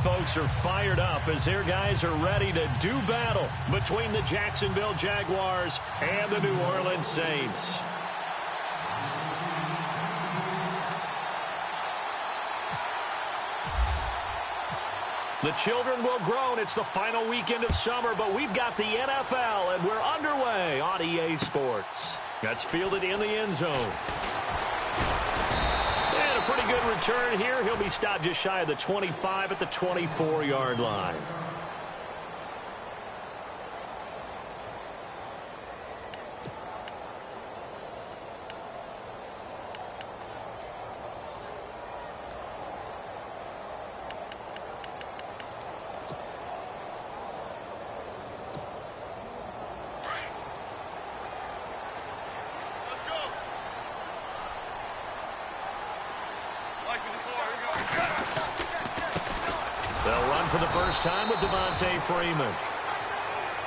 folks are fired up as their guys are ready to do battle between the Jacksonville Jaguars and the New Orleans Saints. The children will groan. It's the final weekend of summer, but we've got the NFL, and we're underway on EA Sports. That's fielded in the end zone. And a pretty good return here. He'll be stopped just shy of the 25 at the 24-yard line. They'll run for the first time with Devontae Freeman.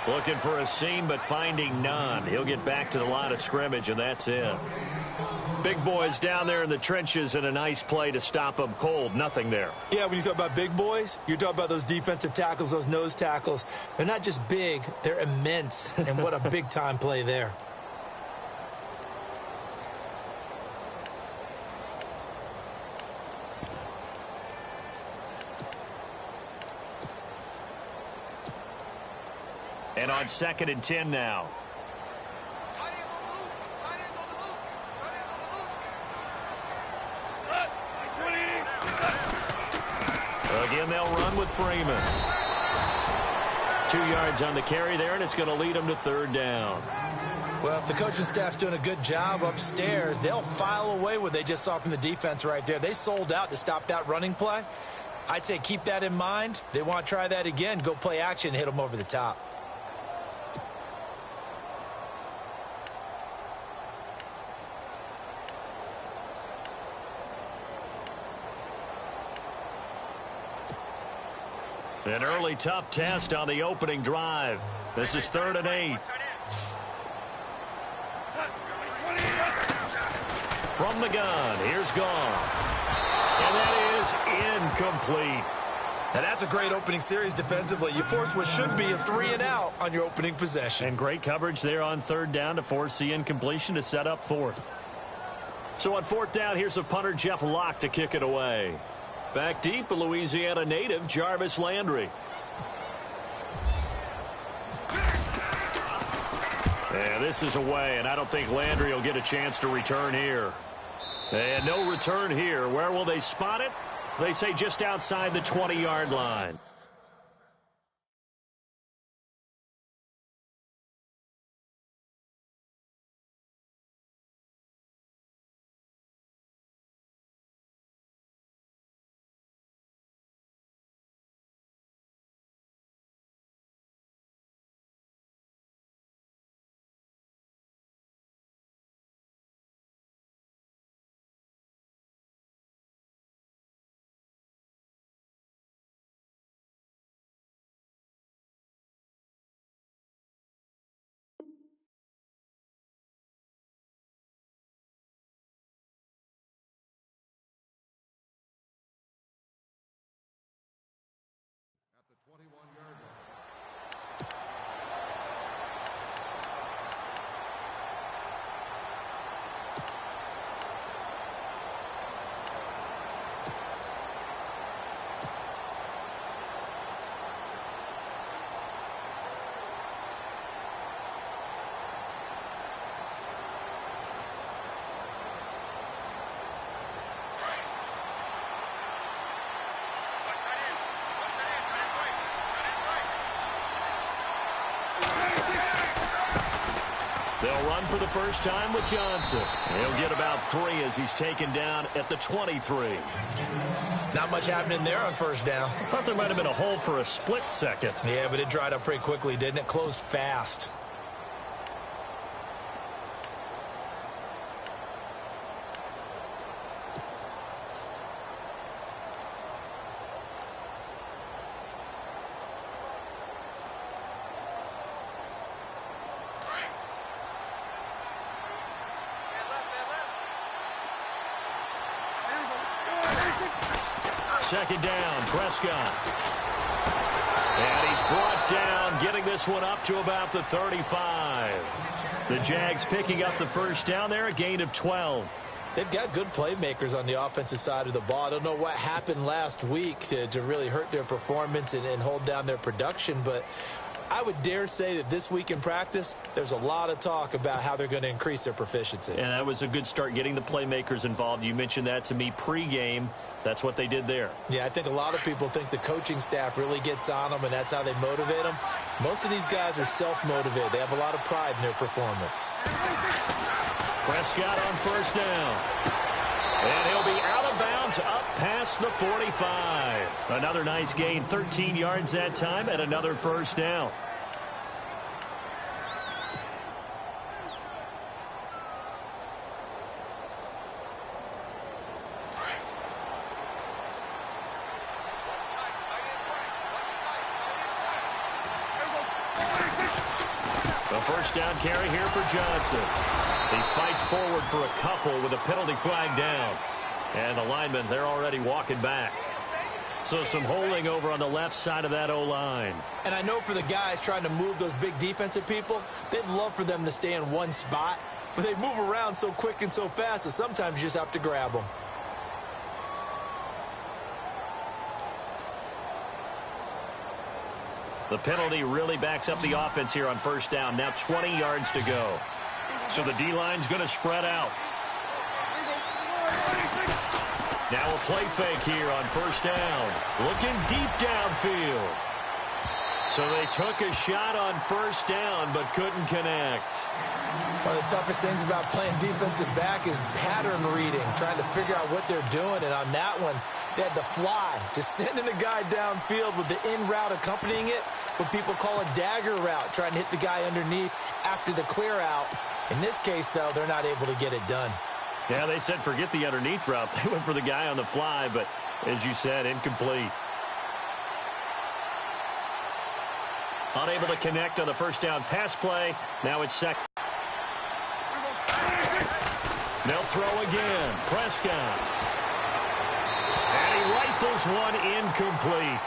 Looking for a seam, but finding none. He'll get back to the line of scrimmage, and that's it. Big boys down there in the trenches, and a nice play to stop them cold. Nothing there. Yeah, when you talk about big boys, you're talking about those defensive tackles, those nose tackles. They're not just big, they're immense. And what a big-time play there. And on 2nd and 10 now. Again, they'll run with Freeman. 2 yards on the carry there, and it's going to lead them to 3rd down. Well, if the coaching staff's doing a good job upstairs, they'll file away what they just saw from the defense right there. They sold out to stop that running play. I'd say keep that in mind. They want to try that again. Go play action, hit them over the top. An early tough test on the opening drive. This is 3rd and 8. From the gun, here's Goff. And that is incomplete. And that's a great opening series defensively. You force what should be a 3-and-out on your opening possession. And great coverage there on 3rd down to force the incompletion to set up 4th. So on 4th down, here's a punter, Jeff Locke, to kick it away. Back deep, a Louisiana native, Jarvis Landry. And this is away, and I don't think Landry will get a chance to return here. And no return here. Where will they spot it? They say just outside the 20-yard line. They'll run for the first time with Johnson. He'll get about 3 as he's taken down at the 23. Not much happening there on 1st down. I thought there might have been a hole for a split second. Yeah, but it dried up pretty quickly, didn't it? Closed fast. second down. Prescott. And he's brought down, getting this one up to about the 35. The Jags picking up the first down there, a gain of 12. They've got good playmakers on the offensive side of the ball. I don't know what happened last week to really hurt their performance and hold down their production, but I would dare say that this week in practice, there's a lot of talk about how they're going to increase their proficiency. And that was a good start, getting the playmakers involved. You mentioned that to me pregame. That's what they did there. Yeah, I think a lot of people think the coaching staff really gets on them, and that's how they motivate them. Most of these guys are self-motivated. They have a lot of pride in their performance. Prescott on first down. And he'll be out of bounds up past the 45. Another nice gain, 13 yards that time, and another first down. The first down carry here for Johnson. He fights forward for a couple with a penalty flag down. And the linemen, they're already walking back. So some holding over on the left side of that O-line. And I know for the guys trying to move those big defensive people, they'd love for them to stay in one spot. But they move around so quick and so fast that sometimes you just have to grab them. The penalty really backs up the offense here on first down. Now 20 yards to go. So the D-line's going to spread out. Now a play fake here on first down. Looking deep downfield. So they took a shot on first down but couldn't connect. One of the toughest things about playing defensive back is pattern reading, trying to figure out what they're doing. And on that one, they had to fly, just sending a guy downfield with the in route accompanying it, what people call a dagger route, trying to hit the guy underneath after the clear out. In this case, though, they're not able to get it done. Yeah, they said forget the underneath route. They went for the guy on the fly, but as you said, incomplete. Unable to connect on the first down pass play. Now it's second. They'll throw again. Prescott. And he rifles one incomplete.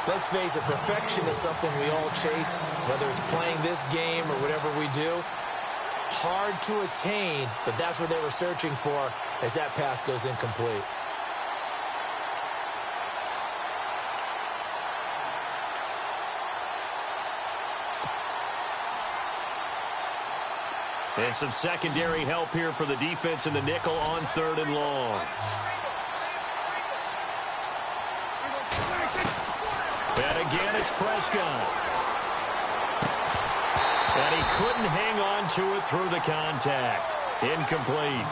Let's face it, perfection is something we all chase, whether it's playing this game or whatever we do. Hard to attain, but that's what they were searching for as that pass goes incomplete. And some secondary help here for the defense in the nickel on third and long. And again, it's Prescott. And he couldn't hang on to it through the contact. Incomplete.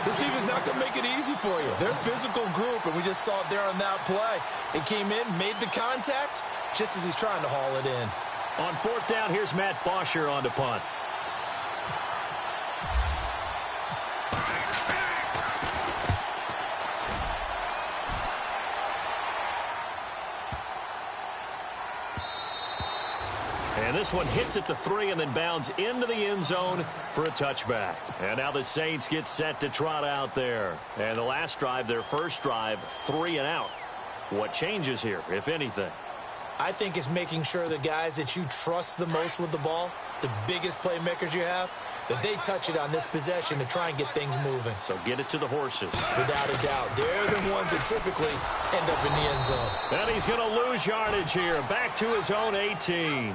This team is not going to make it easy for you. They're a physical group, and we just saw it there on that play. They came in, made the contact, just as he's trying to haul it in. On fourth down, here's Matt Bosher on to punt. And this one hits at the 3 and then bounds into the end zone for a touchback. And now the Saints get set to trot out there. And the last drive, their first drive, 3 and out. What changes here, if anything? I think it's making sure the guys that you trust the most with the ball, the biggest playmakers you have, that they touch it on this possession to try and get things moving. So get it to the horses. Without a doubt. They're the ones that typically end up in the end zone. And he's going to lose yardage here. Back to his own 18.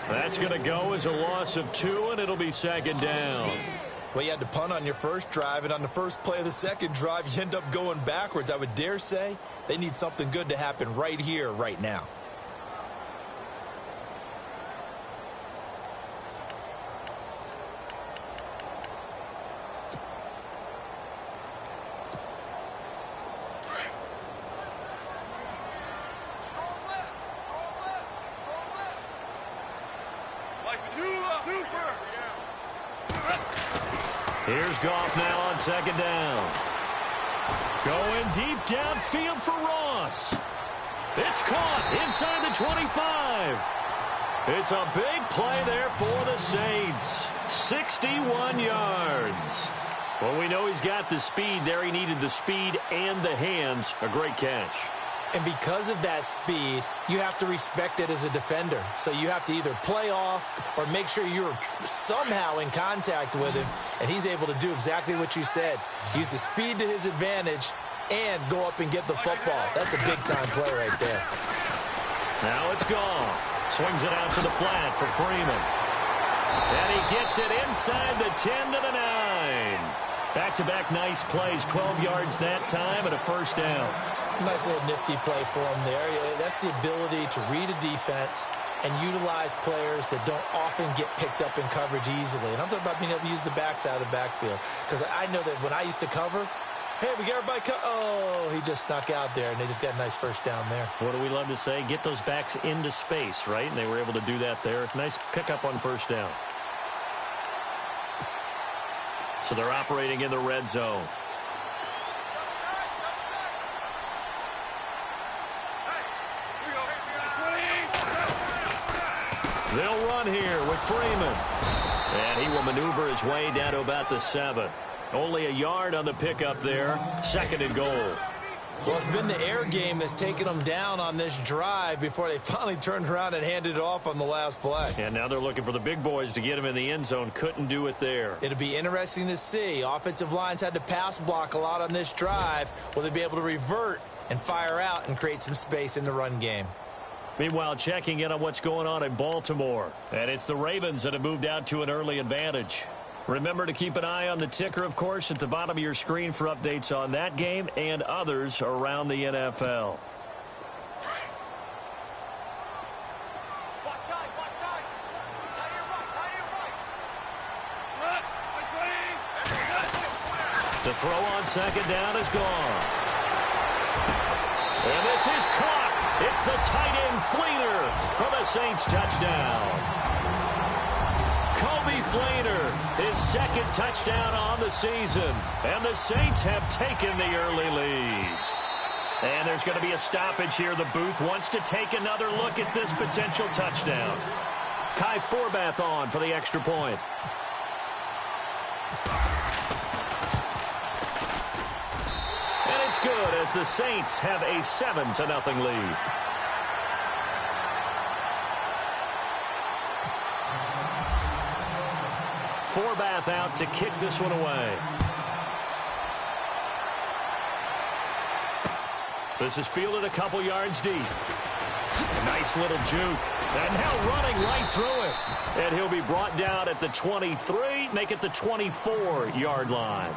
That's going to go as a loss of 2, and it'll be second down. Well, you had to punt on your first drive, and on the first play of the second drive, you end up going backwards. I would dare say they need something good to happen right here, right now. Here's Goff now on second down. Going deep downfield for Ross. It's caught inside the 25. It's a big play there for the Saints. 61 yards. Well, we know he's got the speed there. He needed the speed and the hands. A great catch. And because of that speed, you have to respect it as a defender. So you have to either play off or make sure you're somehow in contact with him, and he's able to do exactly what you said. Use the speed to his advantage and go up and get the football. That's a big-time play right there. Now it's gone. Swings it out to the flat for Freeman. And he gets it inside the 10 to the 9. Back-to-back nice plays, 12 yards that time and a first down. Nice little nifty play for him there. That's the ability to read a defense and utilize players that don't often get picked up in coverage easily. And I'm talking about being able to use the backside of the backfield. Because I know that when I used to cover, hey, we got everybody oh, he just snuck out there, and they just got a nice first down there. What do we love to say? Get those backs into space, right? And they were able to do that there. Nice pickup on first down. So they're operating in the red zone. They'll run here with Freeman. And he will maneuver his way down to about the 7. Only a yard on the pickup there. 2nd and goal. Well, it's been the air game that's taken them down on this drive before they finally turned around and handed it off on the last play. And now they're looking for the big boys to get him in the end zone. Couldn't do it there. It'll be interesting to see. Offensive lines had to pass block a lot on this drive. Will they be able to revert and fire out and create some space in the run game? Meanwhile, checking in on what's going on in Baltimore. And it's the Ravens that have moved out to an early advantage. Remember to keep an eye on the ticker, of course, at the bottom of your screen for updates on that game and others around the NFL. To throw on 2nd down is gone. And this is caught. It's the tight end Fleener for the Saints touchdown. Kobe Fleener, his 2nd touchdown on the season. And the Saints have taken the early lead. And there's going to be a stoppage here. The booth wants to take another look at this potential touchdown. Kai Forbath on for the extra point. And it's good as the Saints have a 7-0 lead. Forbath out to kick this one away. This is fielded a couple yards deep. A nice little juke. And now running right through it. And he'll be brought down at the 23, make it the 24-yard line.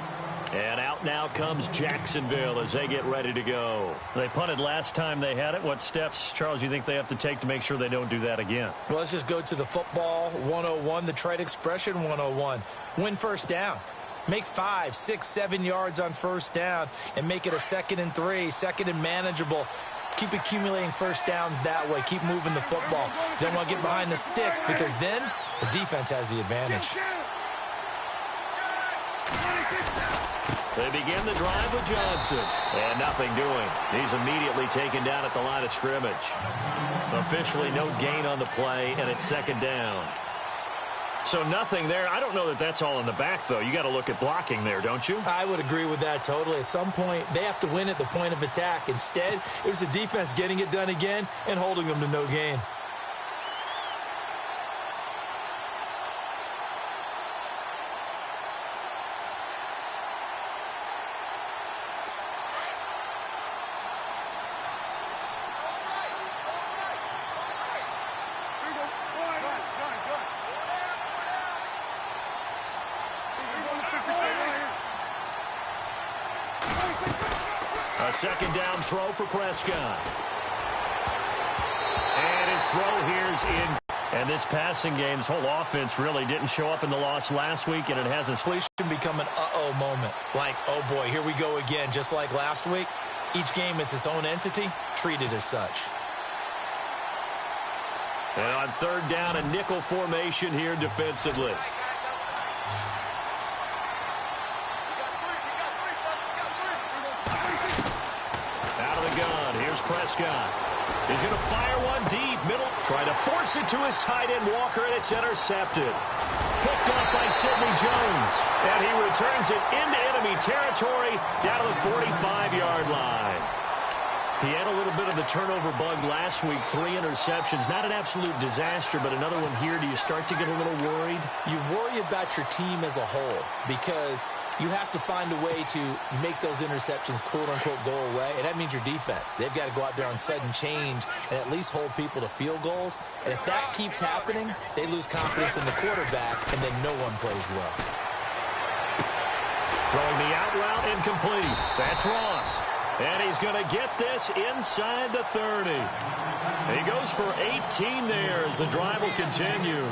And out now comes Jacksonville as they get ready to go. They punted last time they had it. What steps, Charles, you think they have to take to make sure they don't do that again? Well, let's just go to the football 101, the trade expression 101. Win first down. Make 5, 6, 7 yards on first down and make it a 2nd and 3, 2nd and manageable. Keep accumulating first downs that way. Keep moving the football. You don't want to get behind the sticks because then the defense has the advantage. They begin the drive with Johnson. And nothing doing. He's immediately taken down at the line of scrimmage. Officially no gain on the play, and it's 2nd down. So nothing there. I don't know that that's all in the back, though. You got to look at blocking there, don't you? I would agree with that totally. At some point, they have to win at the point of attack. Instead, it was the defense getting it done again and holding them to no gain. A 2nd down throw for Prescott. And his throw here's in. And this passing game's whole offense really didn't show up in the loss last week, and it hasn't. Completion become an uh-oh moment. Like, oh boy, here we go again. Just like last week, each game is its own entity, treated as such. And on 3rd down, a nickel formation here defensively. Out of the gun, here's Prescott. He's going to fire one deep. Middle. Trying to force it to his tight end, Walker, and it's intercepted. Picked up by Sidney Jones. And he returns it into enemy territory down to the 45-yard line. He had a little bit of the turnover bug last week, 3 interceptions. Not an absolute disaster, but another one here. Do you start to get a little worried? You worry about your team as a whole because you have to find a way to make those interceptions, quote-unquote, go away, and that means your defense. They've got to go out there on sudden change and at least hold people to field goals. And if that keeps happening, they lose confidence in the quarterback, and then no one plays well. Throwing the out route incomplete. That's Ross. And he's going to get this inside the 30. He goes for 18 there as the drive will continue.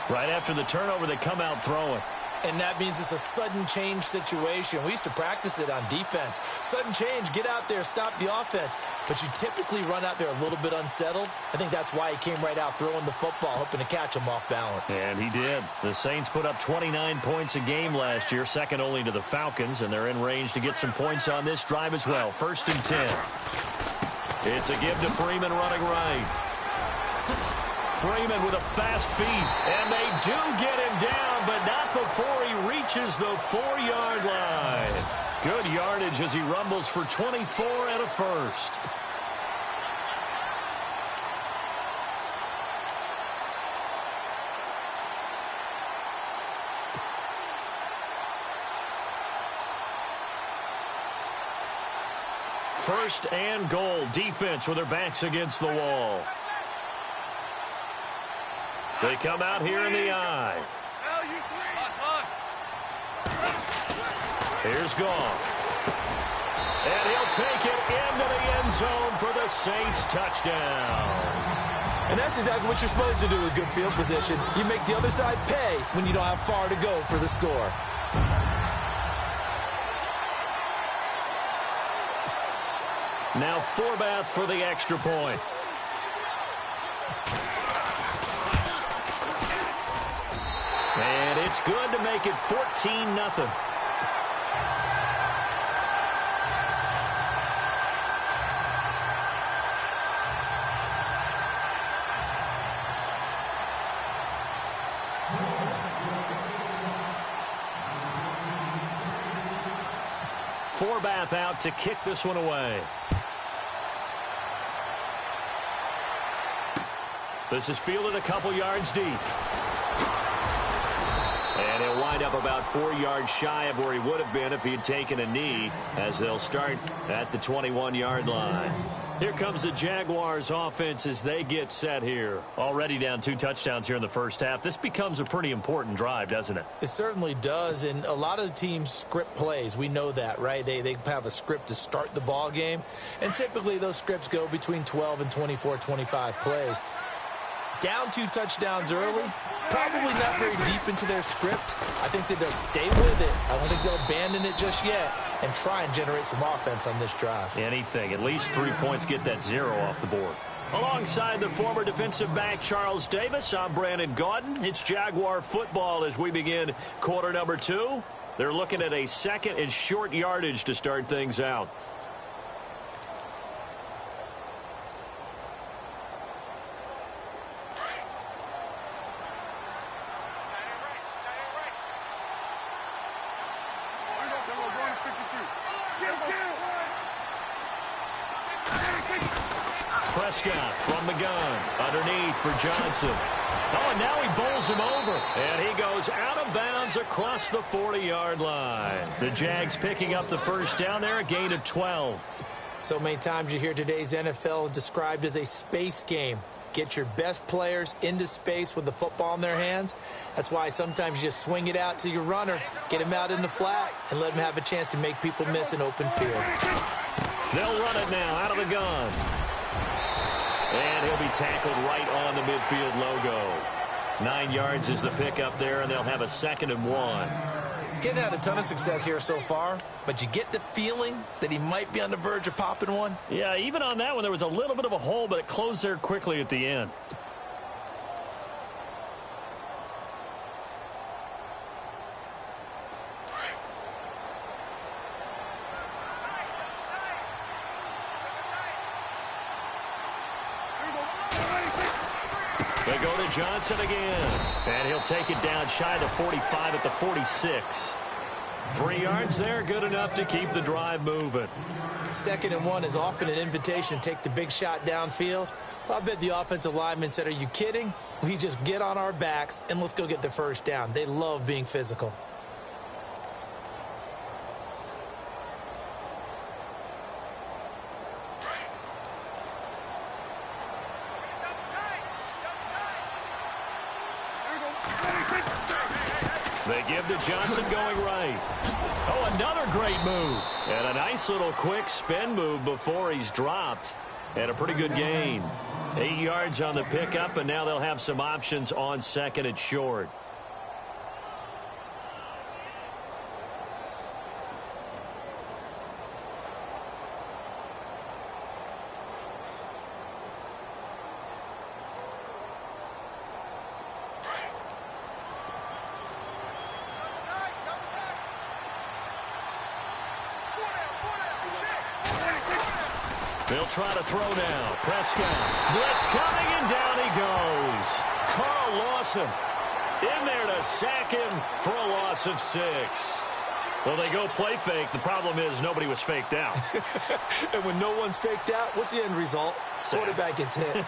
Right after the turnover, they come out throwing. And that means it's a sudden change situation. We used to practice it on defense. Sudden change, get out there, stop the offense. But you typically run out there a little bit unsettled. I think that's why he came right out throwing the football, hoping to catch him off balance. And he did. The Saints put up 29 points a game last year, second only to the Falcons, and they're in range to get some points on this drive as well. 1st and 10. It's a give to Freeman running right. Freeman with a fast feet, and they do get him down, but not before he reaches the 4-yard line. Good yardage as he rumbles for 24 and a first. First and goal. Defense with their backs against the wall. They come out here in the eye. Here's Goff. And he'll take it into the end zone for the Saints touchdown. And that's exactly what you're supposed to do with good field position. You make the other side pay when you don't have far to go for the score. Now Forbath for the extra point. And it's good to make it 14-0. Forbath out to kick this one away. This is fielded a couple yards deep. And he'll wind up about 4 yards shy of where he would have been if he had taken a knee, as they'll start at the 21-yard line. Here comes the Jaguars offense as they get set here. Already down 2 touchdowns here in the first half. This becomes a pretty important drive, doesn't it? It certainly does, and a lot of the teams script plays. We know that, right? They have a script to start the ball game, and typically those scripts go between 12 and 24, 25 plays. Down 2 touchdowns early, probably not very deep into their script. I think that they'll stay with it. I don't think they'll abandon it just yet and try and generate some offense on this drive. Anything. At least 3 points, get that 0 off the board. Alongside the former defensive back Charles Davis, I'm Brandon Gaudin. It's Jaguar football as we begin quarter number 2. They're looking at a 2nd and short yardage to start things out. Prescott from the gun. Underneath for Johnson. Oh, and now he bowls him over. And he goes out of bounds across the 40-yard line. The Jags picking up the first down there, a gain of 12. So many times you hear today's NFL described as a space game. Get your best players into space with the football in their hands. That's why sometimes you just swing it out to your runner, get him out in the flat, and let him have a chance to make people miss an open field. They'll run it now out of the gun. And he'll be tackled right on the midfield logo. 9 yards is the pickup there, and they'll have a 2nd and 1. Getting had a ton of success here so far, but you get the feeling that he might be on the verge of popping one. Yeah, even on that one, there was a little bit of a hole, but it closed there quickly at the end. They go to Johnson again. And he'll take it down shy of the 45 at the 46. 3 yards there, good enough to keep the drive moving. 2nd and 1 is often an invitation to take the big shot downfield. I bet the offensive lineman said, are you kidding? We just get on our backs and let's go get the first down. They love being physical. They give to Johnson going right. Oh, another great move. And a nice little quick spin move before he's dropped. And a pretty good gain. 8 yards on the pickup, and now they'll have some options on 2nd and short. They'll try to throw now. Prescott. Blitz coming, and down he goes. Carl Lawson in there to sack him for a loss of 6. Well, they go play fake. The problem is nobody was faked out. And when no one's faked out, what's the end result? Quarterback gets hit.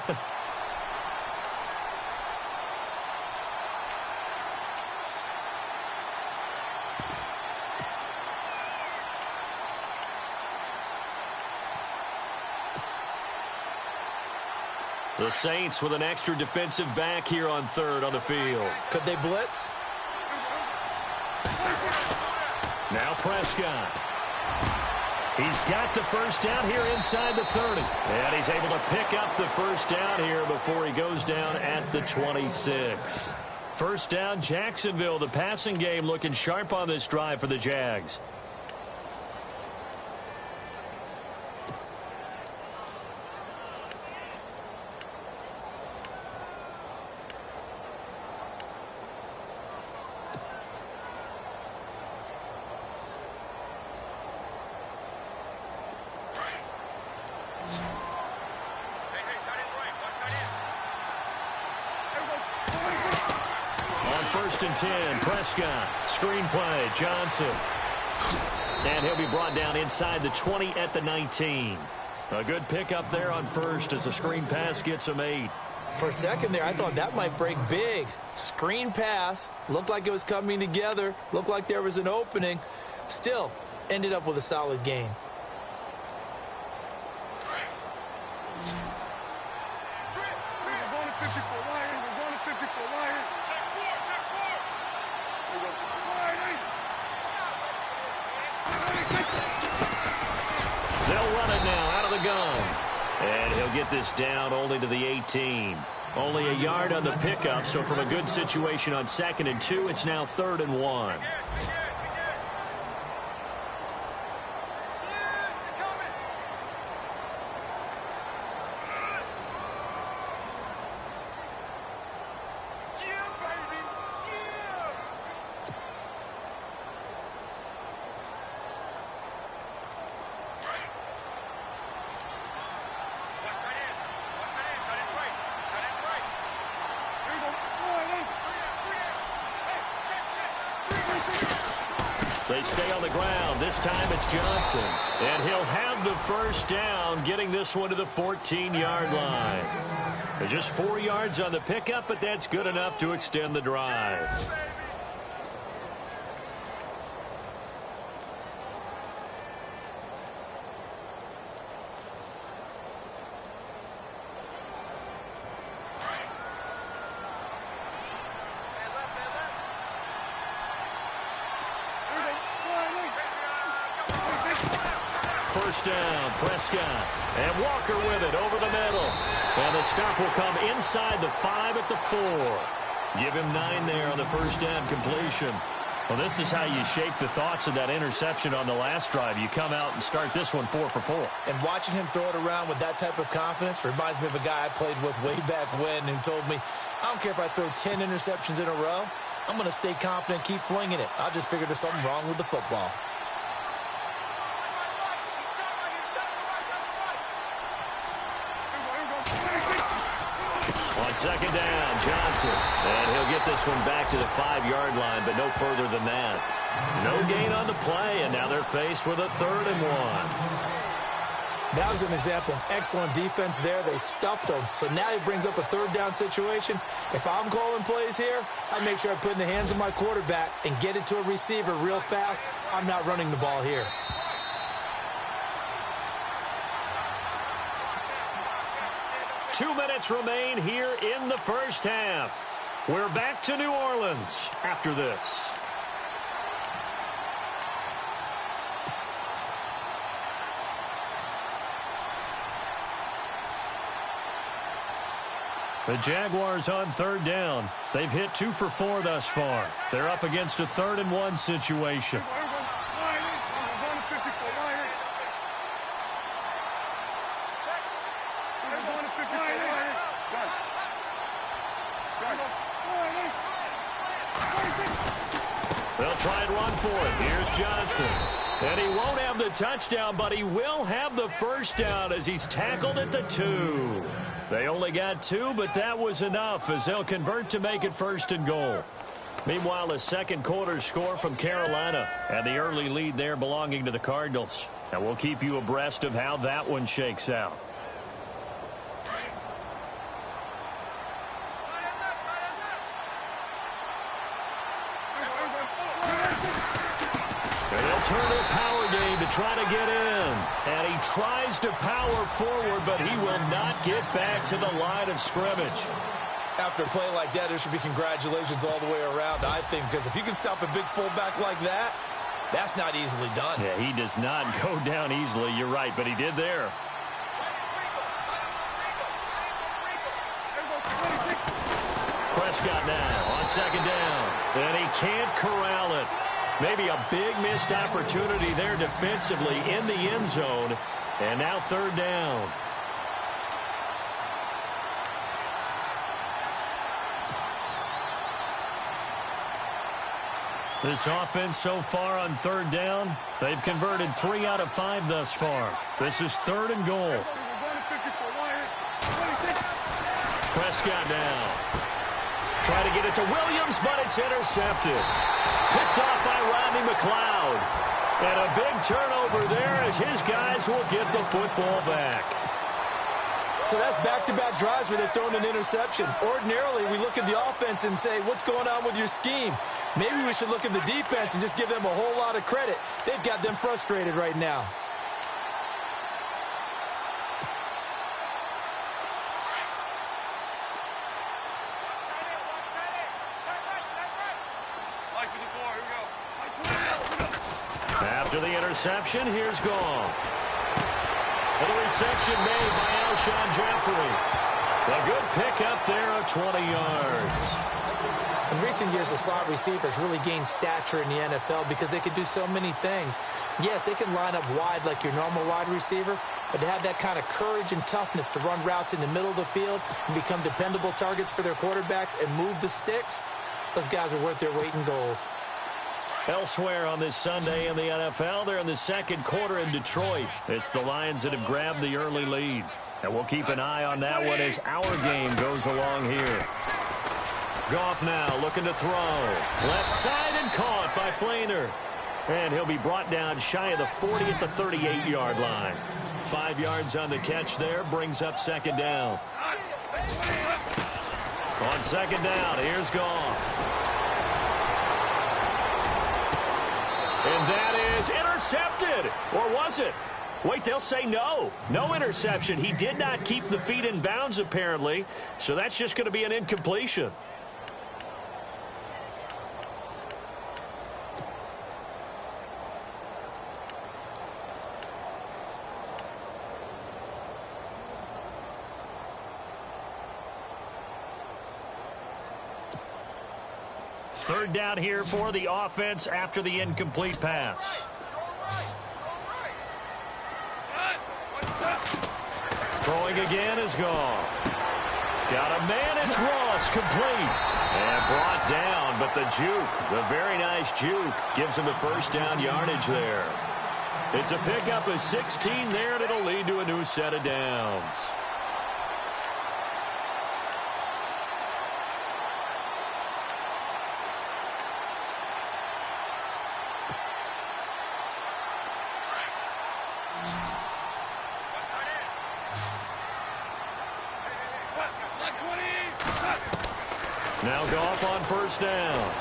The Saints with an extra defensive back here on 3rd on the field. Could they blitz? Now Prescott. He's got the first down here inside the 30. And he's able to pick up the first down here before he goes down at the 26. First down, Jacksonville. The passing game looking sharp on this drive for the Jags. First and 10, Prescott, screen play, Johnson. And he'll be brought down inside the 20 at the 19. A good pickup there on first as the screen pass gets him 8. For a second there, I thought that might break big. Screen pass, looked like it was coming together, looked like there was an opening. Still, ended up with a solid gain. They'll run it now out of the gun. And he'll get this down only to the 18. Only a yard on the pickup, so from a good situation on 2nd and 2, it's now 3rd and 1. They stay on the ground. This time it's Johnson. And he'll have the first down, getting this one to the 14-yard line. There's just 4 yards on the pickup, but that's good enough to extend the drive. First down, Prescott. And Walker with it over the middle. And the stop will come inside the 5 at the 4. Give him 9 there on the first down completion. Well, this is how you shake the thoughts of that interception on the last drive. You come out and start this one 4 for 4. And watching him throw it around with that type of confidence reminds me of a guy I played with way back when who told me, I don't care if I throw 10 interceptions in a row. I'm going to stay confident, keep flinging it. I just figured there's something wrong with the football. On second down, Johnson. And he'll get this one back to the 5-yard line, but no further than that. No gain on the play, and now they're faced with a 3rd and 1. That was an example of excellent defense there. They stuffed him. So now he brings up a 3rd down situation. If I'm calling plays here, I make sure I put it in the hands of my quarterback and get it to a receiver real fast. I'm not running the ball here. Two minutes remain here in the first half. We're back to New Orleans after this. The Jaguars on 3rd down. They've hit 2 for 4 thus far. They're up against a 3rd and 1 situation. They'll try and run for it. Here's Johnson. And he won't have the touchdown, but he will have the first down as he's tackled at the 2. They only got 2, but that was enough as they'll convert to make it 1st and goal. Meanwhile, the second quarter score from Carolina and the early lead there belonging to the Cardinals. And we'll keep you abreast of how that one shakes out. Turn to a power game to try to get in. And he tries to power forward, but he will not get back to the line of scrimmage. After a play like that, there should be congratulations all the way around, I think, because if you can stop a big fullback like that, that's not easily done. Yeah, he does not go down easily. You're right, but he did there. Prescott now on second down. And he can't corral it. Maybe a big missed opportunity there defensively in the end zone. And now 3rd down. This offense so far on 3rd down, they've converted 3 out of 5 thus far. This is 3rd and goal. Prescott now. Try to get it to Williams, but it's intercepted. Picked off by Rodney McLeod. And a big turnover there as his guys will get the football back. So that's back-to-back drives where they've thrown an interception. Ordinarily, we look at the offense and say, what's going on with your scheme? Maybe we should look at the defense and just give them a whole lot of credit. They've got them frustrated right now. After the interception, here's Goff. And the reception made by Alshon Jeffrey. A good pickup there of 20 yards. In recent years, the slot receivers really gained stature in the NFL because they could do so many things. Yes, they can line up wide like your normal wide receiver, but to have that kind of courage and toughness to run routes in the middle of the field and become dependable targets for their quarterbacks and move the sticks, those guys are worth their weight in gold. Elsewhere on this Sunday in the NFL, they're in the second quarter in Detroit. It's the Lions that have grabbed the early lead. And we'll keep an eye on that one as our game goes along here. Goff now looking to throw. Left side and caught by Flainer. And he'll be brought down shy of the 40 at the 38-yard line. 5 yards on the catch there, brings up second down. On second down, here's Goff. And that is intercepted. Or was it? Wait, they'll say no. No interception. He did not keep the feet in bounds, apparently. So that's just going to be an incompletion. Third down here for the offense after the incomplete pass. Throwing again is Goff. Got a man, it's Ross, complete. And brought down, but the juke, the very nice juke, gives him the first down yardage there. It's a pickup of 16 there, and it'll lead to a new set of downs. Now Goff on first down.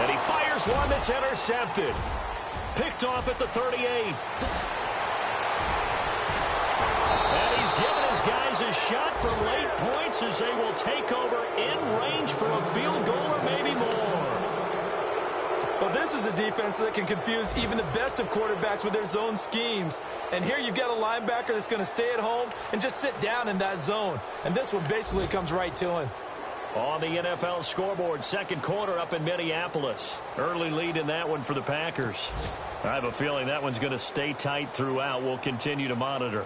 And he fires one that's intercepted. Picked off at the 38. And he's given his guys a shot for late points as they will take over in range for a field goal or maybe more. Well, this is a defense that can confuse even the best of quarterbacks with their zone schemes. And here you've got a linebacker that's going to stay at home and just sit down in that zone. And this one basically comes right to him. On the NFL scoreboard, second quarter up in Minneapolis. Early lead in that one for the Packers. I have a feeling that one's going to stay tight throughout. We'll continue to monitor.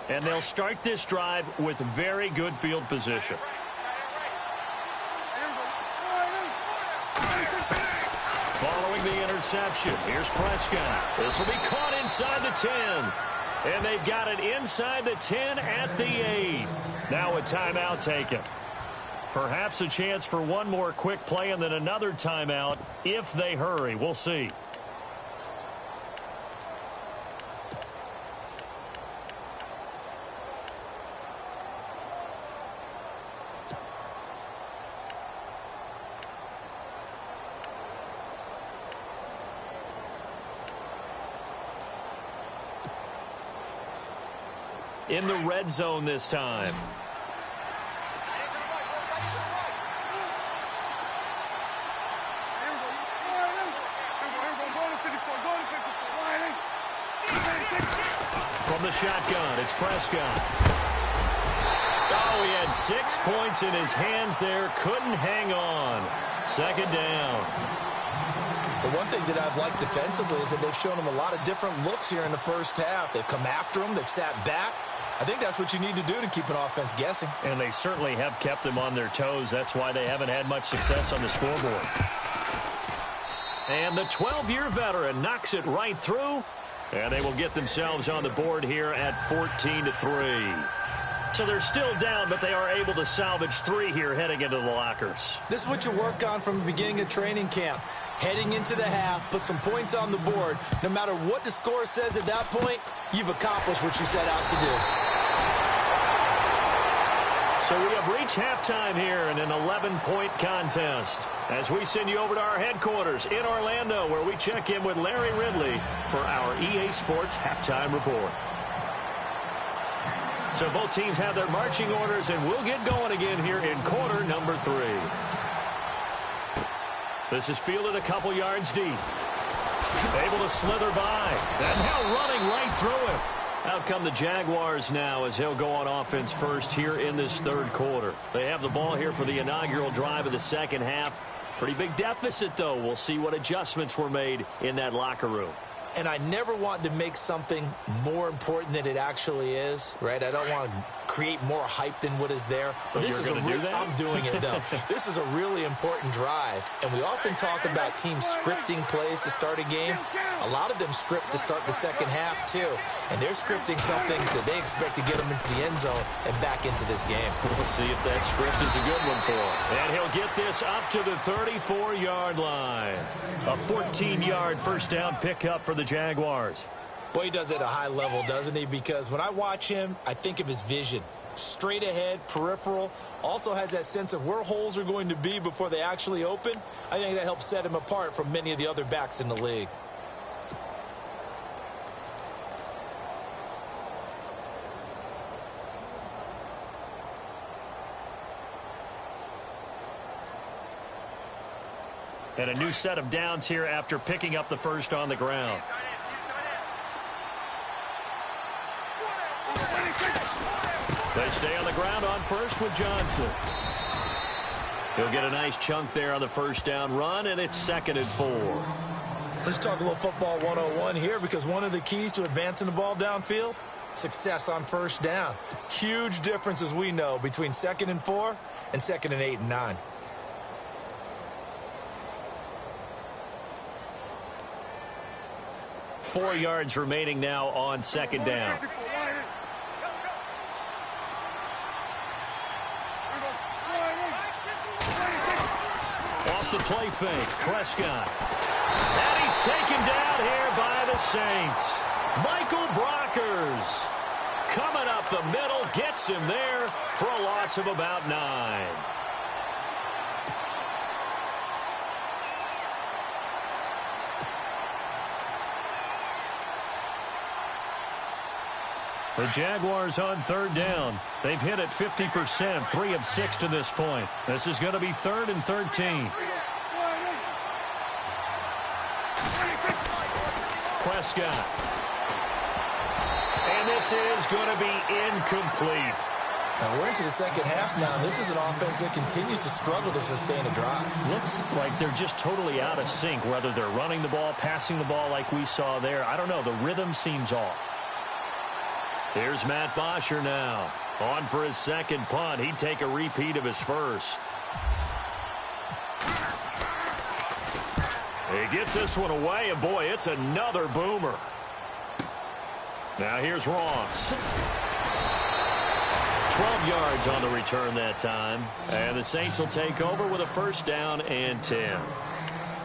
And they'll start this drive with very good field position. Following the interception, here's Prescott. This will be caught inside the 10. And they've got it inside the 10 at the 8. Now a timeout taken. Perhaps a chance for one more quick play and then another timeout if they hurry. We'll see. In the red zone this time. From the shotgun, it's Prescott. Oh, he had 6 points in his hands there. Couldn't hang on. Second down. The one thing that I've liked defensively is that they've shown him a lot of different looks here in the first half. They've come after him. They've sat back. I think that's what you need to do to keep an offense guessing. And they certainly have kept them on their toes. That's why they haven't had much success on the scoreboard. And the 12-year veteran knocks it right through. And they will get themselves on the board here at 14-3. So they're still down, but they are able to salvage 3 here heading into the lockers. This is what you work on from the beginning of training camp. Heading into the half, put some points on the board. No matter what the score says at that point, you've accomplished what you set out to do. So we have reached halftime here in an 11-point contest as we send you over to our headquarters in Orlando where we check in with Larry Ridley for our EA Sports Halftime Report. So both teams have their marching orders and we'll get going again here in quarter number 3. This is fielded a couple yards deep. Able to slither by. And now running right through it. Out come the Jaguars now as he'll go on offense first here in this third quarter. They have the ball here for the inaugural drive of the second half. Pretty big deficit, though. We'll see what adjustments were made in that locker room. And I never want to make something more important than it actually is, right? I don't want to create more hype than what is there. But this is I'm doing it, though. This is a really important drive. And we often talk about teams scripting plays to start a game. A lot of them script to start the second half, too. And they're scripting something that they expect to get them into the end zone and back into this game. We'll see if that script is a good one for him. And he'll get this up to the 34-yard line. A 14-yard first down pickup for the Jaguars. Boy, he does it at a high level, doesn't he? Because when I watch him, I think of his vision. Straight ahead, peripheral. Also has that sense of where holes are going to be before they actually open. I think that helps set him apart from many of the other backs in the league. And a new set of downs here after picking up the first on the ground. They stay on the ground on first with Johnson. He'll get a nice chunk there on the first down run, and it's 2nd and 4. Let's talk a little football 101 here, because one of the keys to advancing the ball downfield, success on first down. Huge difference, as we know, between 2nd and 4 and 2nd and 8 and 9. Four yards remaining now on second down. Off the play fake, Prescott. And he's taken down here by the Saints. Michael Brockers coming up the middle, gets him there for a loss of about 9. The Jaguars on third down. They've hit it 50%, 3 of 6 to this point. This is going to be 3rd and 13. Prescott. And this is going to be incomplete. Now we're into the second half now. This is an offense that continues to struggle to sustain a drive. Looks like they're just totally out of sync, whether they're running the ball, passing the ball like we saw there. I don't know. The rhythm seems off. Here's Matt Bosher now. On for his second punt. He'd take a repeat of his first. He gets this one away, and boy, it's another boomer. Now here's Ross. 12 yards on the return that time. And the Saints will take over with a 1st down and 10.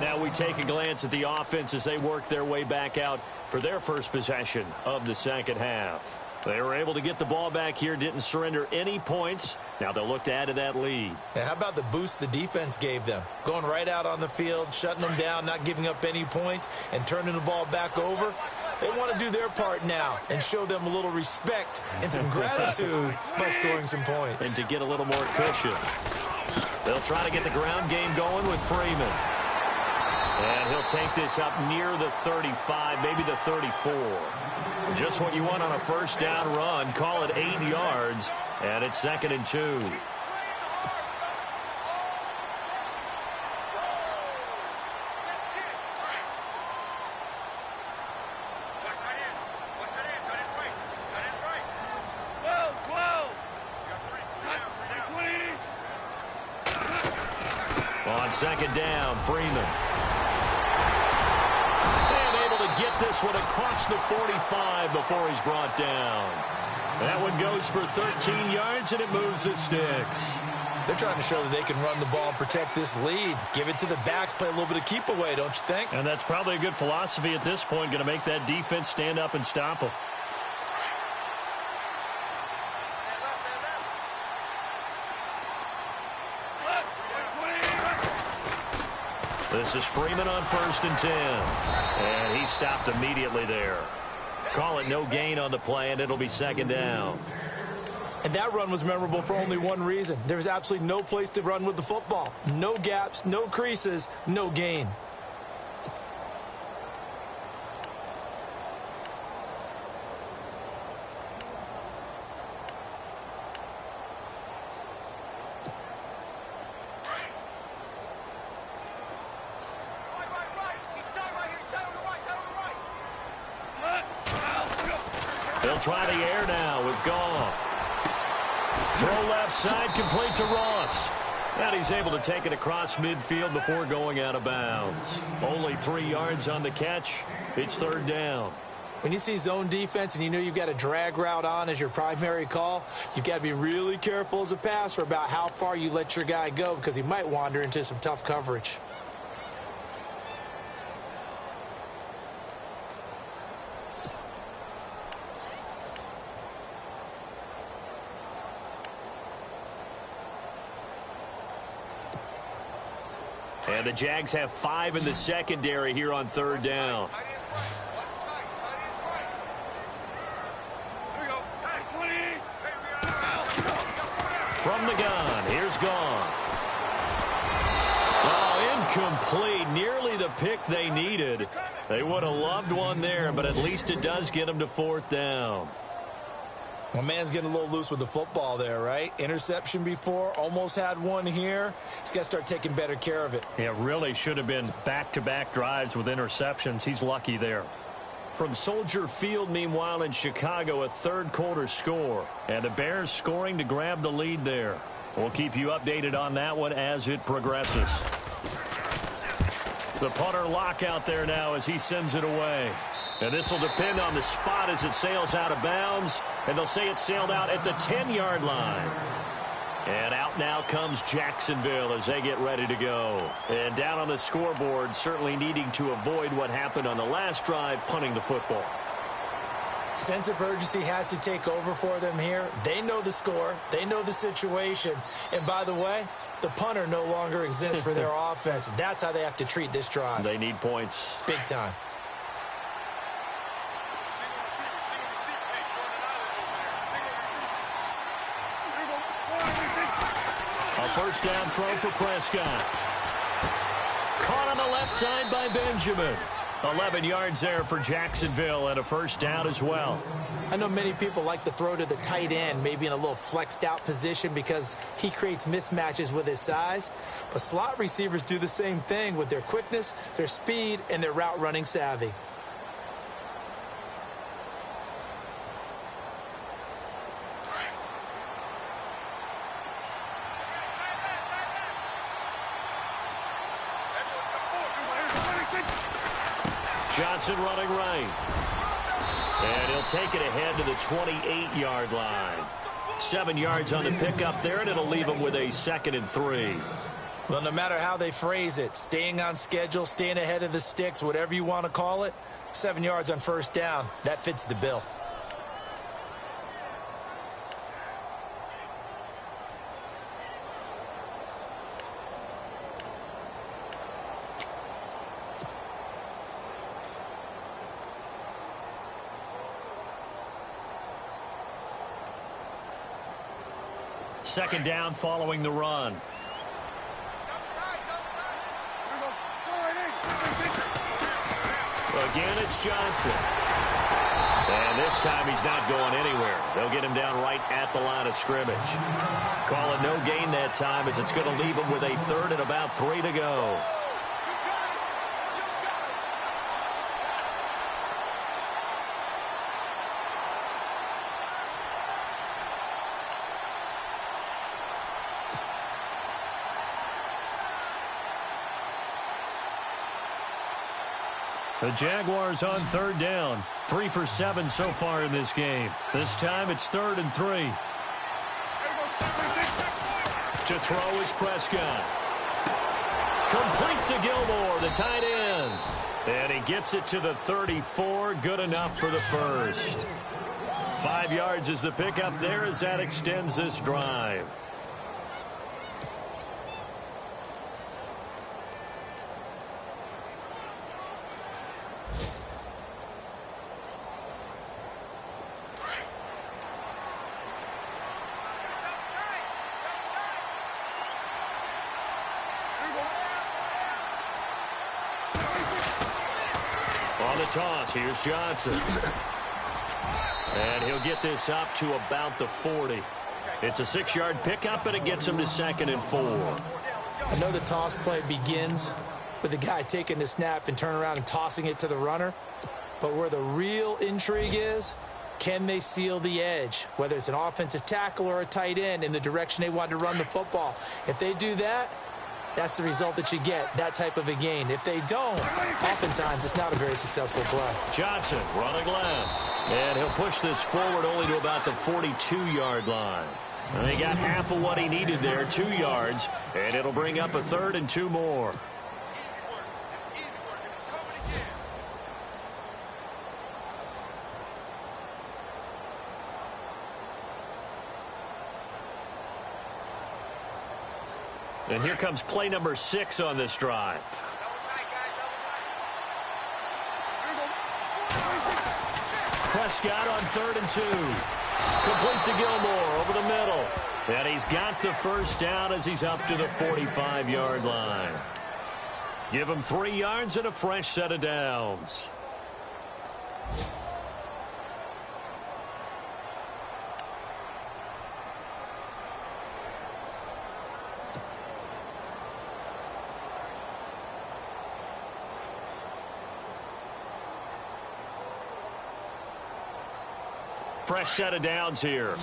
Now we take a glance at the offense as they work their way back out for their first possession of the second half. They were able to get the ball back here, didn't surrender any points. Now they'll look to add to that lead. Yeah, how about the boost the defense gave them? Going right out on the field, shutting them down, not giving up any points, and turning the ball back over. They want to do their part now and show them a little respect and some gratitude by scoring some points. And to get a little more cushion. They'll try to get the ground game going with Freeman. And he'll take this up near the 35, maybe the 34. Just what you want on a 1st down run. Call it 8 yards, and it's 2nd and 2. On 2nd down, Freeman. Get this one across the 45 before he's brought down. That one goes for 13 yards, and it moves the sticks. They're trying to show that they can run the ball and protect this lead. Give it to the backs, play a little bit of keep away, don't you think? And that's probably a good philosophy at this point, going to make that defense stand up and stop them. This is Freeman on 1st and 10. And he stopped immediately there. Call it no gain on the play, and it'll be 2nd down. And that run was memorable for only one reason. There was absolutely no place to run with the football. No gaps, no creases, no gain. They'll try the air now with Goff. Throw left side, complete to Ross. And he's able to take it across midfield before going out of bounds. Only 3 yards on the catch. It's 3rd down. When you see zone defense and you know you've got a drag route on as your primary call, you've got to be really careful as a passer about how far you let your guy go because he might wander into some tough coverage. And the Jags have 5 in the secondary here on 3rd down. From the gun, here's Goff. Oh, incomplete. Nearly the pick they needed. They would have loved one there, but at least it does get them to 4th down. My man's getting a little loose with the football there, right? Interception before, almost had one here. He's got to start taking better care of it. It really should have been back-to-back drives with interceptions. He's lucky there. From Soldier Field, meanwhile, in Chicago, a 3rd quarter score. And the Bears scoring to grab the lead there. We'll keep you updated on that one as it progresses. The punter lockout there now as he sends it away. And this will depend on the spot as it sails out of bounds. And they'll say it sailed out at the 10-yard line. And out now comes Jacksonville as they get ready to go. And down on the scoreboard, certainly needing to avoid what happened on the last drive, punting the football. Sense of urgency has to take over for them here. They know the score. They know the situation. And by the way, the punter no longer exists for their offense. That's how they have to treat this drive. They need points. Big time. A first down throw for Prescott. Caught on the left side by Benjamin. 11 yards there for Jacksonville and a first down as well. I know many people like to throw to the tight end, maybe in a little flexed out position because he creates mismatches with his size. But slot receivers do the same thing with their quickness, their speed, and their route running savvy. Johnson running right. And he'll take it ahead to the 28-yard line. 7 yards on the pickup there, and it'll leave him with a 2nd and 3. Well, no matter how they phrase it, staying on schedule, staying ahead of the sticks, whatever you want to call it, 7 yards on first down, that fits the bill. Second down following the run. Again, it's Johnson. And this time he's not going anywhere. They'll get him down right at the line of scrimmage. Call it no gain that time as it's going to leave him with a 3rd and about 3 to go. The Jaguars on 3rd down. 3 for 7 so far in this game. This time it's 3rd and 3. To throw is Prescott. Complete to Gilmore, the tight end. And he gets it to the 34. Good enough for the first. 5 yards is the pickup there as that extends this drive. On the toss, here's Johnson. And he'll get this up to about the 40. It's a 6-yard pickup, and it gets him to 2nd and 4. I know the toss play begins with the guy taking the snap and turn around and tossing it to the runner. But where the real intrigue is, can they seal the edge, whether it's an offensive tackle or a tight end, in the direction they want to run the football? If they do that, that's the result that you get, that type of a gain. If they don't, oftentimes it's not a very successful play. Johnson running left. And he'll push this forward only to about the 42-yard line. And they got half of what he needed there, 2 yards. And it'll bring up a 3rd and 2 more. And here comes play number 6 on this drive. Prescott on 3rd and 2. Complete to Gilmore over the middle. And he's got the first down as he's up to the 45-yard line. Give him 3 yards and a fresh set of downs. Fresh set of downs here.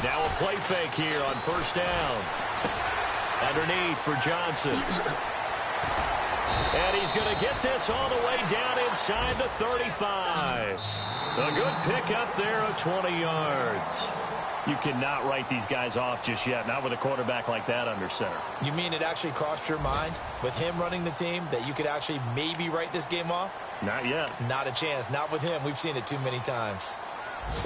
Now a play fake here on first down. Underneath for Johnson. And he's going to get this all the way down inside the 35. A good pick up there of 20 yards. You cannot write these guys off just yet, not with a quarterback like that under center. You mean it actually crossed your mind with him running the team that you could actually maybe write this game off? Not yet. Not a chance. Not with him. We've seen it too many times.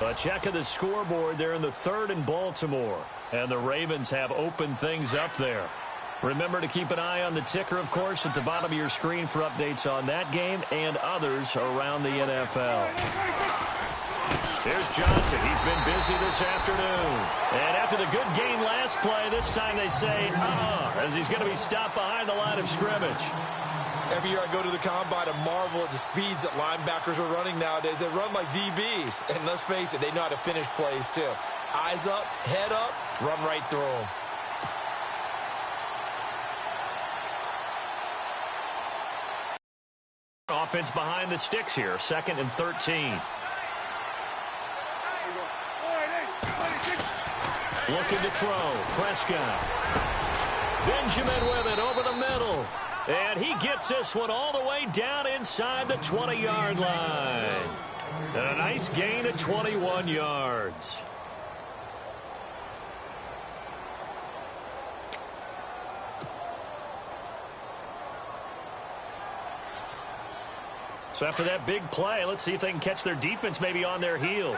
A check of the scoreboard there in the 3rd and Baltimore. And the Ravens have opened things up there. Remember to keep an eye on the ticker, of course, at the bottom of your screen for updates on that game and others around the NFL. Here's Johnson. He's been busy this afternoon. And after the good gain last play, this time they say, as he's going to be stopped behind the line of scrimmage. Every year I go to the combine and marvel at the speeds that linebackers are running nowadays. They run like DBs. And let's face it, they know how to finish plays too. Eyes up, head up, run right through them. Offense behind the sticks here, 2nd and 13. Looking to throw. Prescott. Benjamin with it over the middle. And he gets this one all the way down inside the 20-yard line. And a nice gain of 21 yards. So after that big play, let's see if they can catch their defense maybe on their heels.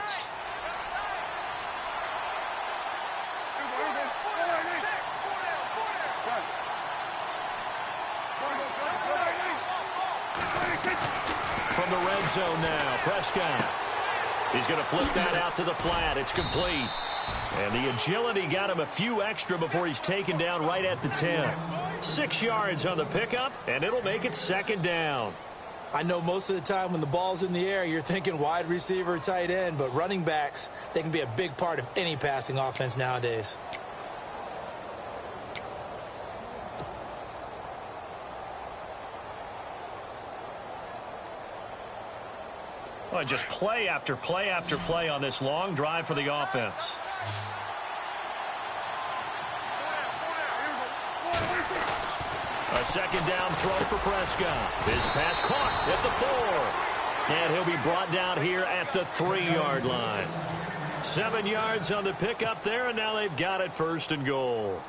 From the red zone now, Prescott. He's going to flip that out to the flat. It's complete. And the agility got him a few extra before he's taken down right at the 10. 6 yards on the pickup, and it'll make it 2nd down. I know most of the time when the ball's in the air, you're thinking wide receiver, tight end, but running backs, they can be a big part of any passing offense nowadays. Well, just play after play after play on this long drive for the offense. A 2nd down throw for Prescott. His pass caught at the 4. And he'll be brought down here at the 3-yard line. 7 yards on the pickup there, and now they've got it 1st and goal.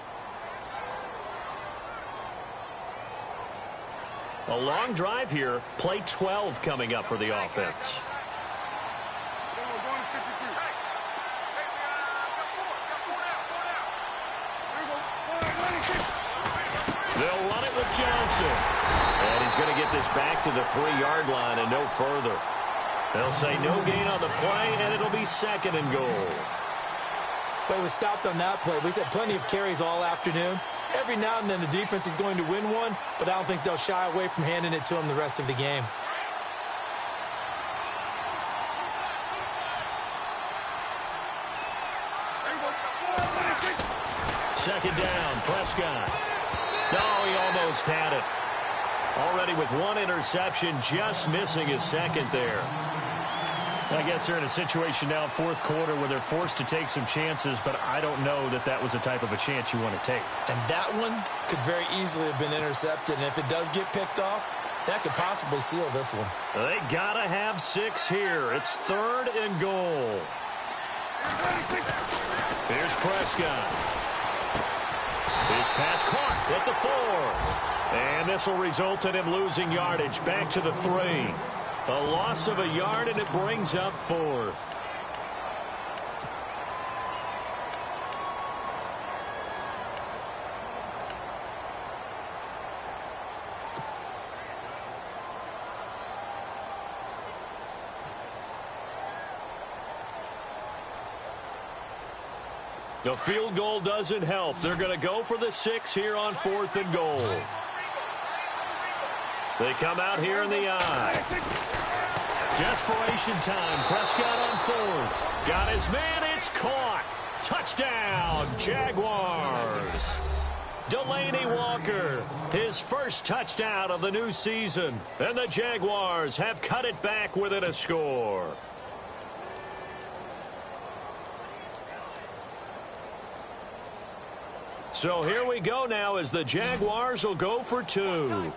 A long drive here. Play 12 coming up for the offense. They'll run it with Johnson. And he's going to get this back to the 3-yard line and no further. They'll say no gain on the play, and it'll be 2nd and goal. Well, he was stopped on that play, but he's had plenty of carries all afternoon. Every now and then the defense is going to win one, but I don't think they'll shy away from handing it to him the rest of the game. Second down, Prescott. No, he almost had it. Already with 1 interception, just missing his 2nd there. I guess they're in a situation now, 4th quarter, where they're forced to take some chances, but I don't know that that was the type of a chance you want to take. And that one could very easily have been intercepted, and if it does get picked off, that could possibly seal this one. They got to have 6 here. It's 3rd and goal. Here's Prescott. His pass caught at the 4. And this will result in him losing yardage back to the 3. A loss of a yard, and it brings up 4th. The field goal doesn't help. They're going to go for the 6 here on 4th and goal. They come out here in the eye. Desperation time. Prescott on 4th. Got his man. It's caught. Touchdown, Jaguars. Delaney Walker, his first touchdown of the new season. And the Jaguars have cut it back within a score. So here we go now as the Jaguars will go for 2.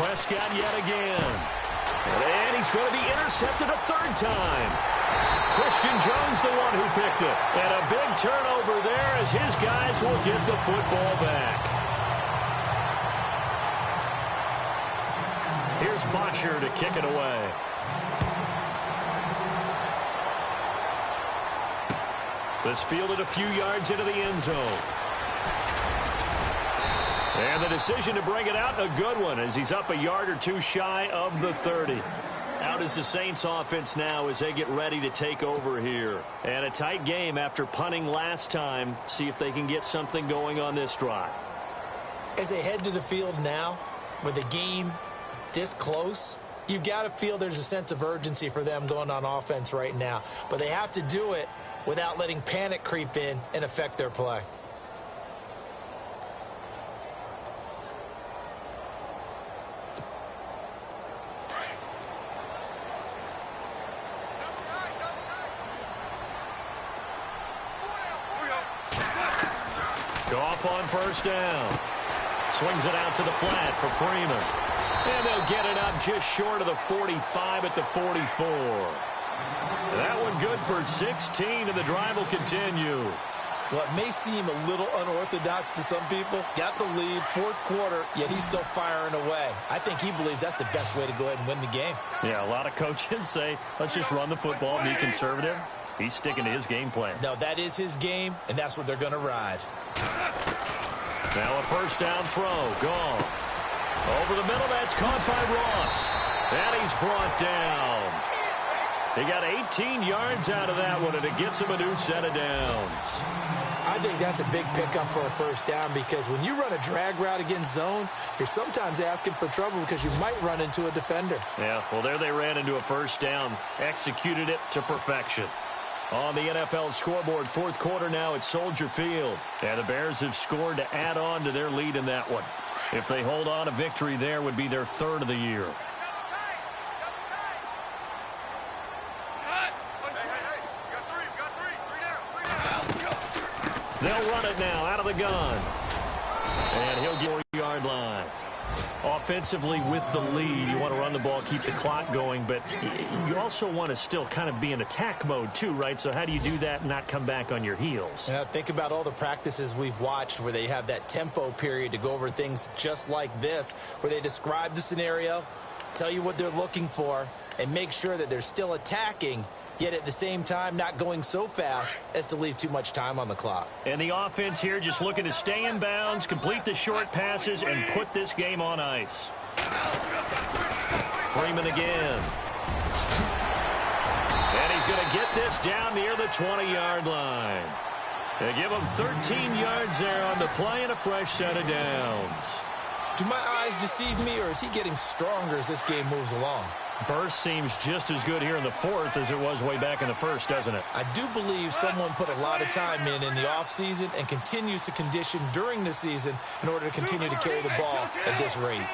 Prescott yet again. And he's going to be intercepted a third time. Christian Jones the one who picked it. And a big turnover there as his guys will get the football back. Here's Bosher to kick it away. This fielded a few yards into the end zone. And the decision to bring it out, a good one, as he's up a yard or two shy of the 30. Out is the Saints offense now as they get ready to take over here. And a tight game after punting last time. See if they can get something going on this drive. As they head to the field now, with the game this close, you've got to feel there's a sense of urgency for them going on offense right now. But they have to do it without letting panic creep in and affect their play. Goff on first down. Swings it out to the flat for Freeman. And they'll get it up just short of the 45 at the 44. That one good for 16, and the drive will continue. Well, it may seem a little unorthodox to some people. Got the lead, fourth quarter, yet he's still firing away. I think he believes that's the best way to go ahead and win the game. Yeah, a lot of coaches say, let's just run the football, be conservative. He's sticking to his game plan. No, that is his game, and that's what they're going to ride. Now a first down throw. Gone. Over the middle, that's caught by Ross. And he's brought down. He got 18 yards out of that one, and it gets him a new set of downs. I think that's a big pickup for a first down because when you run a drag route against zone, you're sometimes asking for trouble because you might run into a defender. Yeah, well, there they ran into a first down, executed it to perfection. On the NFL scoreboard, fourth quarter now at Soldier Field. And the Bears have scored to add on to their lead in that one. If they hold on, a victory there would be their third of the year. They'll run it now out of the gun. And he'll get 4-yard line. Offensively with the lead, you want to run the ball, keep the clock going, but you also want to still kind of be in attack mode too, right? So how do you do that and not come back on your heels? Yeah, think about all the practices we've watched where they have that tempo period to go over things just like this, where they describe the scenario, tell you what they're looking for, and make sure that they're still attacking, yet at the same time not going so fast as to leave too much time on the clock. And the offense here just looking to stay in bounds, complete the short passes, and put this game on ice. Freeman again. And he's going to get this down near the 20-yard line. They give him 13 yards there on the play and a fresh set of downs. Do my eyes deceive me, or is he getting stronger as this game moves along? Burst seems just as good here in the fourth as it was way back in the first, doesn't it? I do believe someone put a lot of time in the offseason and continues to condition during the season in order to continue to carry the ball at this rate.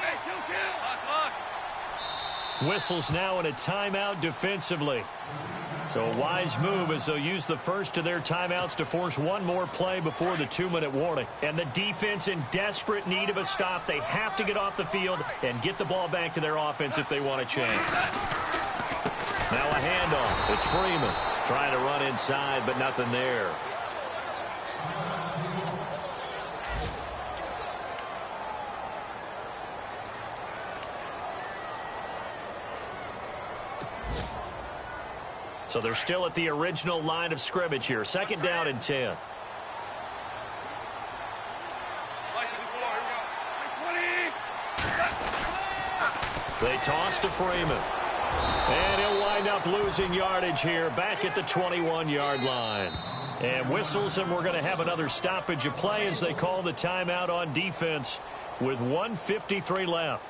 Whistles now in a timeout defensively. So a wise move as they'll use the first of their timeouts to force one more play before the 2-minute warning. And the defense in desperate need of a stop. They have to get off the field and get the ball back to their offense if they want a chance. Now a handoff. It's Freeman trying to run inside, but nothing there. So they're still at the original line of scrimmage here. Second down and 10. They toss to Freeman. And he'll wind up losing yardage here back at the 21-yard line. And whistles, and we're going to have another stoppage of play as they call the timeout on defense with 1:53 left.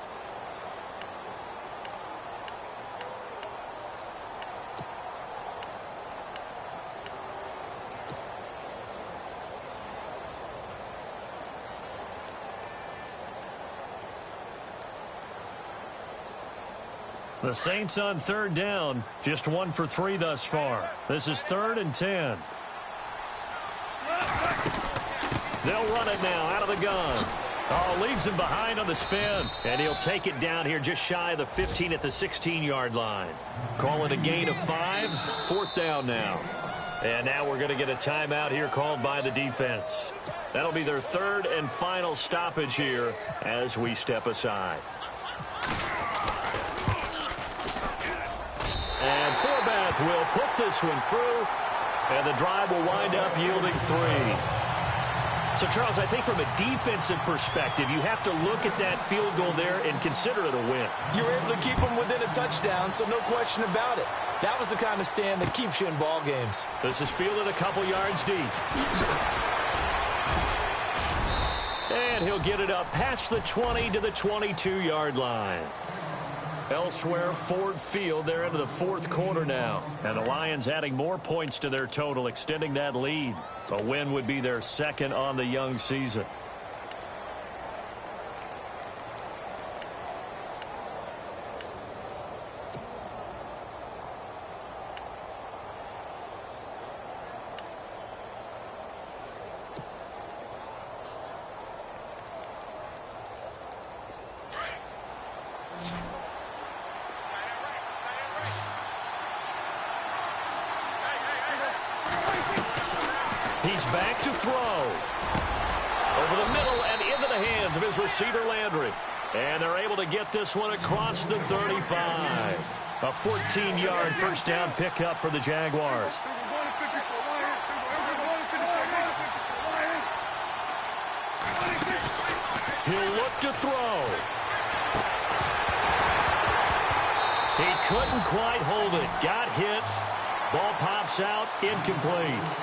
The Saints on third down, just 1 for 3 thus far. This is 3rd and 10. They'll run it now out of the gun. Oh, leaves him behind on the spin. And he'll take it down here just shy of the 15 at the 16-yard line. Call it a gain of 5. 4th down now. And now we're going to get a timeout here called by the defense. That'll be their 3rd and final stoppage here as we step aside. And Forbath will put this one through. And the drive will wind up yielding 3. So, Charles, I think from a defensive perspective, you have to look at that field goal there and consider it a win. You were able to keep them within a touchdown, so no question about it. That was the kind of stand that keeps you in ball games. This is fielded a couple yards deep. And he'll get it up past the 20 to the 22-yard line. Elsewhere, Ford Field, they're into the 4th quarter now. And the Lions adding more points to their total, extending that lead. A win would be their 2nd on the young season. He's back to throw. Over the middle and into the hands of his receiver, Landry. And they're able to get this one across the 35. A 14-yard first down pickup for the Jaguars. He'll look to throw. He couldn't quite hold it. Got hit. Ball pops out. Incomplete.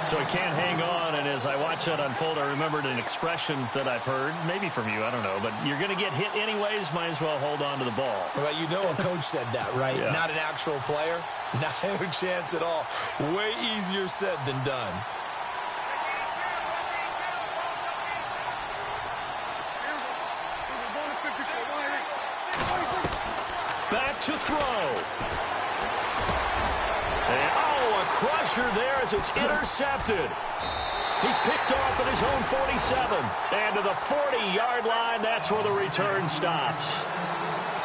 So he can't hang on, and as I watch that unfold, I remembered an expression that I've heard, maybe from you, I don't know, but you're going to get hit anyways, might as well hold on to the ball. Well, you know a coach said that, right? Yeah. Not an actual player. Not a chance at all. Way easier said than done. Back to throw. And, oh, a crusher there as it's intercepted. He's picked off at his own 47. And to the 40-yard line, that's where the return stops.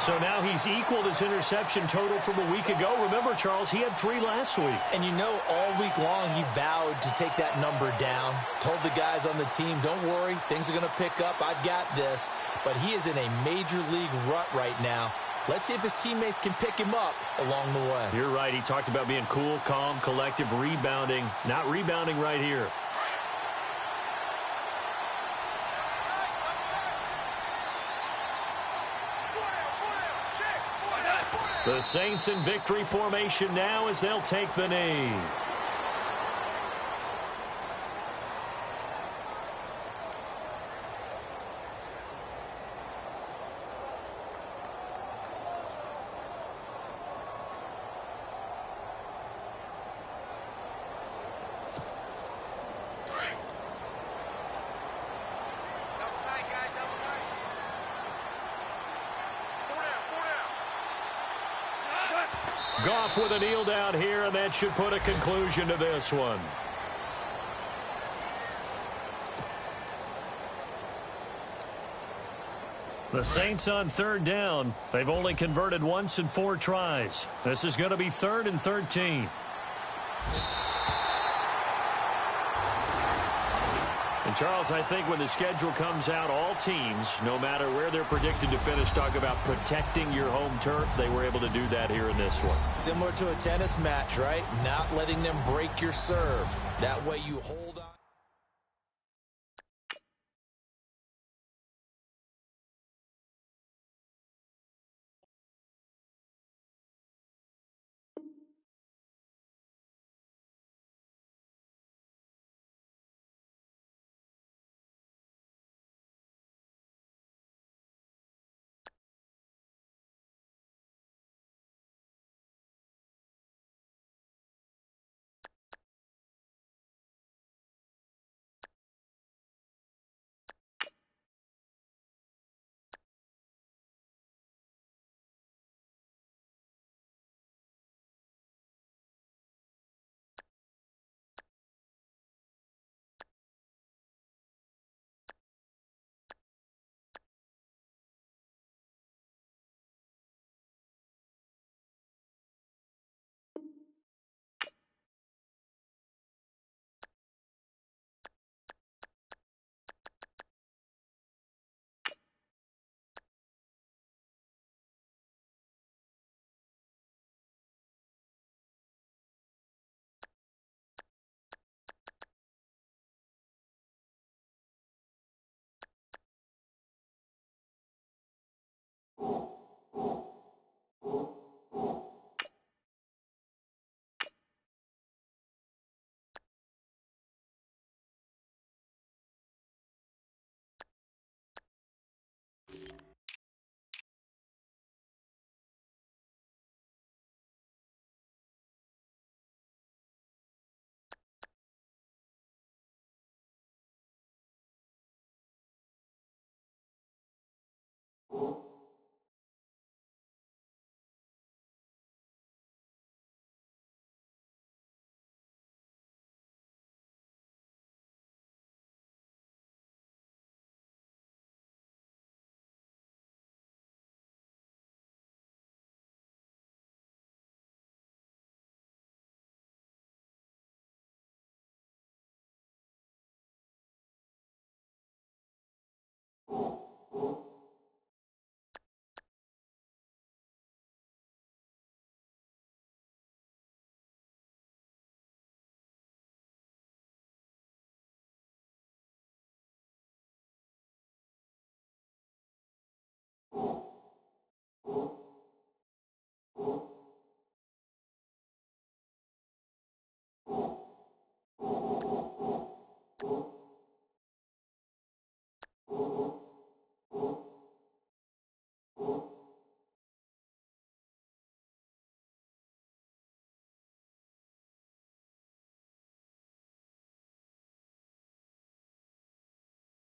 So now he's equaled his interception total from a week ago. Remember, Charles, he had 3 last week. And you know, all week long he vowed to take that number down. Told the guys on the team, don't worry, things are going to pick up. I've got this. But he is in a major league rut right now. Let's see if his teammates can pick him up along the way. You're right. He talked about being cool, calm, collective, rebounding. Not rebounding right here. The Saints in victory formation now as they'll take the knee. Goff with a kneel down here, and that should put a conclusion to this one. The Saints on 3rd down. They've only converted once in 4 tries. This is going to be 3rd and 13. And, Charles, I think when the schedule comes out, all teams, no matter where they're predicted to finish, talk about protecting your home turf. They were able to do that here in this one. Similar to a tennis match, right? Not letting them break your serve. That way you hold on. it.